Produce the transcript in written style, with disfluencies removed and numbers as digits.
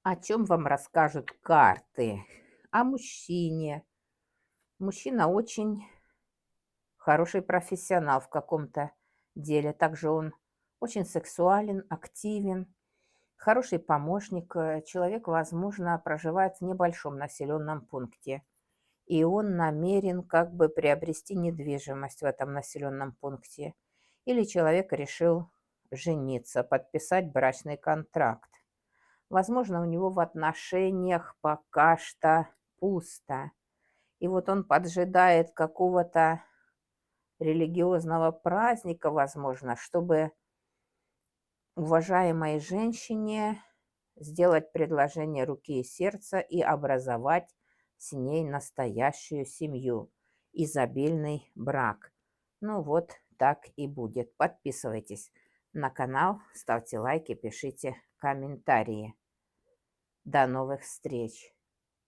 О чем вам расскажут карты? О мужчине. Мужчина очень хороший профессионал в каком-то деле. Также он очень сексуален, активен, хороший помощник. Человек, возможно, проживает в небольшом населенном пункте. И он намерен как бы приобрести недвижимость в этом населенном пункте. Или человек решил жениться, подписать брачный контракт. Возможно, у него в отношениях пока что пусто. И вот он поджидает какого-то религиозного праздника, возможно, чтобы уважаемой женщине сделать предложение руки и сердца и образовать с ней настоящую семью, изобильный брак. Ну вот так и будет. Подписывайтесь на канал, ставьте лайки, пишите комментарии. До новых встреч!